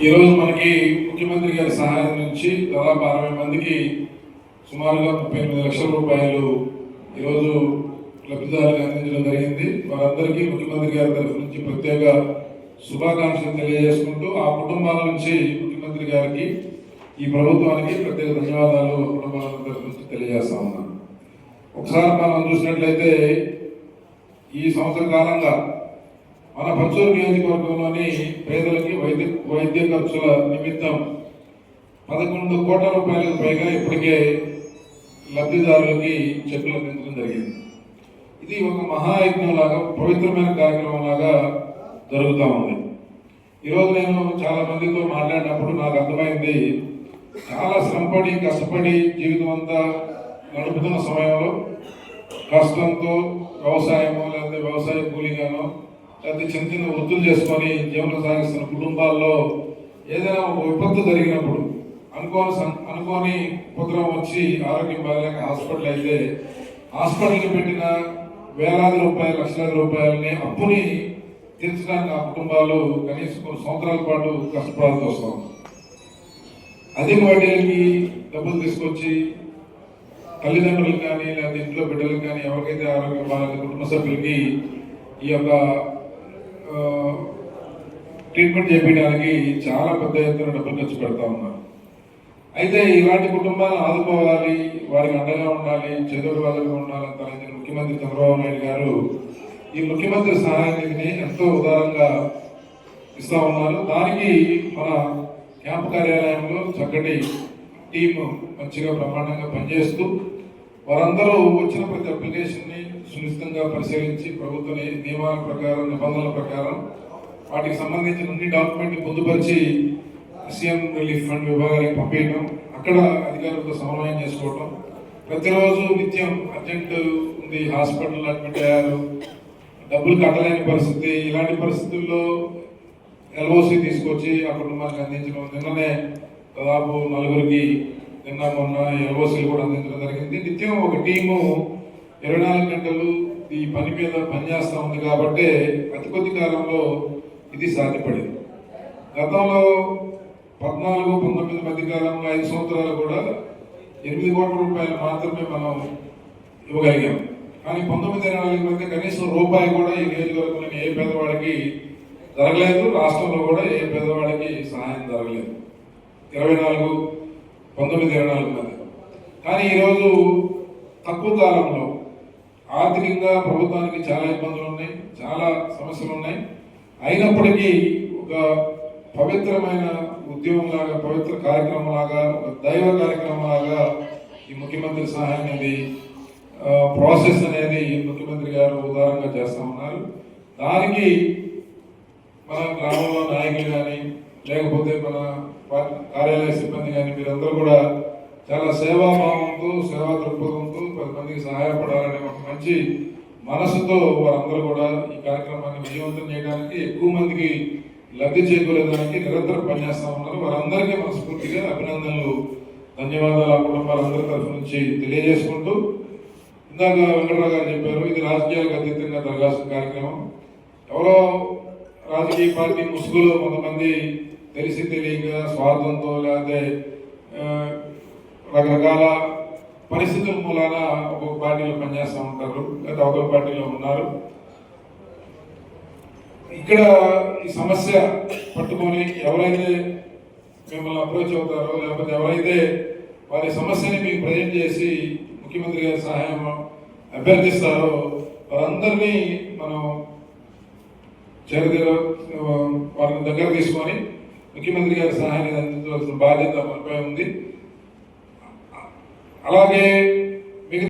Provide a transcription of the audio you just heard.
ఈరోజు మనకి ముఖ్యమంత్రి గారి సహాయం నుంచి దాదాపు 60 మందికి సుమారుగా 38 లక్షల రూపాయలు ఈరోజు లబ్ధిదారులకు అందించడం జరిగింది. వారందరికీ ముఖ్యమంత్రి గారి తరఫు నుంచి ప్రత్యేక శుభాకాంక్షలు తెలియజేసుకుంటూ ఆ కుటుంబాల నుంచి ముఖ్యమంత్రి గారికి ఈ ప్రభుత్వానికి ప్రత్యేక ధన్యవాదాలు కుటుంబాల తరఫు నుంచి తెలియజేస్తా ఉన్నాను. ఒకసారి మనం చూసినట్లయితే ఈ సంవత్సర కాలంగా మన పచ్చూరు నియోజకవర్గంలోని పేదలకి వైద్య ఖర్చుల నిమిత్తం 11 కోట్ల రూపాయలకు పైగా ఇప్పటికే లబ్ధిదారులకి చెక్కులు అందించడం జరిగింది. ఇది ఒక మహాయజ్ఞం లాగా, పవిత్రమైన కార్యక్రమం లాగా జరుగుతూ ఉంది. ఈరోజు నేను చాలా మందితో మాట్లాడినప్పుడు నాకు అర్థమైంది, చాలా శ్రమపడి కష్టపడి జీవితం అంతా నడుపుతున్న సమయంలో కష్టంతో వ్యవసాయమో లేకపోతే వ్యవసాయ కూలీగానో లేకపోతే చిన్న చిన్న వృత్తులు చేసుకొని జీవనం సాగిస్తున్న కుటుంబాల్లో ఏదైనా ఒక విపత్తు జరిగినప్పుడు అనుకోని ఉపద్రవం వచ్చి ఆరోగ్యం బాగాలేక హాస్పిటల్ అయితే హాస్పిటల్కి పెట్టిన వేలాది రూపాయలు లక్షలాది రూపాయలని అప్పుని తీర్చడానికి ఆ కుటుంబాలు కనీసం కొన్ని సంవత్సరాల పాటు కష్టపడాల్సి వస్తాం. అధిక వడ్డీలకి డబ్బులు తీసుకొచ్చి తల్లిదండ్రులకు కానీ లేకపోతే ఇంట్లో బిడ్డలకు కానీ ఎవరికైతే ఆరోగ్యం బాగాలేక కుటుంబ సభ్యులకి ఈ యొక్క ట్రీట్మెంట్ చేయించడానికి చాలా పెద్ద ఎత్తున డబ్బులు ఖర్చు పెడతా ఉన్నారు. అయితే ఇలాంటి కుటుంబాలను ఆదుకోవాలి, వారికి అండగా ఉండాలి, చెదురు వాళ్ళగా ఉండాలని తలెత్తిన ముఖ్యమంత్రి చంద్రబాబు నాయుడు గారు ఈ ముఖ్యమంత్రి సహాయ నిధిని ఎంతో ఉదారంగా ఇస్తూ ఉన్నారు. దానికి మన క్యాంపు కార్యాలయంలో చక్కటి టీము మంచిగా బ్రహ్మాండంగా పనిచేస్తూ వారందరూ వచ్చిన ప్రతి అప్లికేషన్ని సునిశ్చితంగా పరిశీలించి ప్రభుత్వ నియమాల ప్రకారం నిబంధనల ప్రకారం వాటికి సంబంధించిన అన్ని డాక్యుమెంట్లు పొందుపరిచి సీఎం రిలీఫ్ ఫండ్ విభాగానికి పంపించడం, అక్కడ అధికారులతో సమన్వయం చేసుకోవడం, ప్రతిరోజు నిత్యం అర్జెంట్ ఉంది, హాస్పిటల్ అడ్మిట్ అయ్యారు, డబ్బులు కట్టలేని పరిస్థితి, ఇలాంటి పరిస్థితుల్లో ఎల్ఓసి తీసుకొచ్చి ఆ కుటుంబానికి అందించడం. నిన్ననే దాదాపు 4 నిన్న మొన్న ఎల్ఓసీలు కూడా అందించడం జరిగింది. నిత్యం ఒక టీము 24 గంటలు ఈ పని మీద పనిచేస్తూ ఉంది కాబట్టి అతి కొద్ది కాలంలో ఇది సాధ్యపడింది. గతంలో 14-19 మధ్య కాలంలో 5 సంవత్సరాలు కూడా 8 కోట్ల రూపాయలు మాత్రమే మనం ఇవ్వగలిగాం. కానీ 19-24 మధ్య కనీసం రూపాయి కూడా ఈ నియోజకవర్గంలోని ఏ పేదవాడికి జరగలేదు, రాష్ట్రంలో కూడా ఏ పేదవాడికి సహాయం జరగలేదు 19-24 మధ్య. కానీ ఈరోజు తక్కువ కాలంలో ఆర్థికంగా ప్రభుత్వానికి చాలా ఇబ్బందులు ఉన్నాయి, చాలా సమస్యలు ఉన్నాయి. అయినప్పటికీ ఒక పవిత్రమైన ఉద్యమంలాగా, పవిత్ర కార్యక్రమంలాగా, ఒక దైవ కార్యక్రమంలాగా ఈ ముఖ్యమంత్రి సహాయం అనేది ప్రాసెస్ అనేది ముఖ్యమంత్రి గారు ఉదారంగా చేస్తూ ఉన్నారు. దానికి మన గ్రామంలో నాయకులు కానీ లేకపోతే మన కార్యాలయ సిబ్బంది కానీ మీరందరూ కూడా చాలా సేవాభావంతో, సేవా దృక్పథంతో 10 మందికి సహాయపడాలనే ఒక మంచి మనసుతో వారందరూ కూడా ఈ కార్యక్రమాన్ని విజయవంతం చేయడానికి, ఎక్కువ మందికి లబ్ధి చేకూరేదానికి నిరంతరం పనిచేస్తూ ఉన్నారు. వారందరికీ మనస్ఫూర్తిగా అభినందనలు, ధన్యవాదాలు ఆ కుటుంబాలందరి తరఫు నుంచి తెలియజేసుకుంటూ, ఇందాక వెంకటరావు గారు చెప్పారు, ఇది రాజకీయాలకు అతీతంగా జరగాల్సిన కార్యక్రమం. ఎవరో రాజకీయ పార్టీ ముసుగులో కొంతమంది తెలిసి తెలియక స్వార్థంతో లేకపోతే రకరకాల పరిస్థితుల మూలాన ఒక్కొక్క పార్టీలో పనిచేస్తూ ఉంటారు, లేదా ఒక్కొక్క పార్టీలో ఉన్నారు. ఇక్కడ ఈ సమస్య పట్టుకొని ఎవరైతే మిమ్మల్ని అప్రోచ్ అవుతారో లేకపోతే ఎవరైతే వారి సమస్యని మీకు ప్రజెంట్ చేసి ముఖ్యమంత్రి గారి సహాయం అభ్యర్థిస్తారో వారందరినీ మనం వారిని దగ్గర తీసుకొని ముఖ్యమంత్రి గారి సహాయాన్ని అందించవలసిన బాధ్యత మనపై ఉంది. అలాగే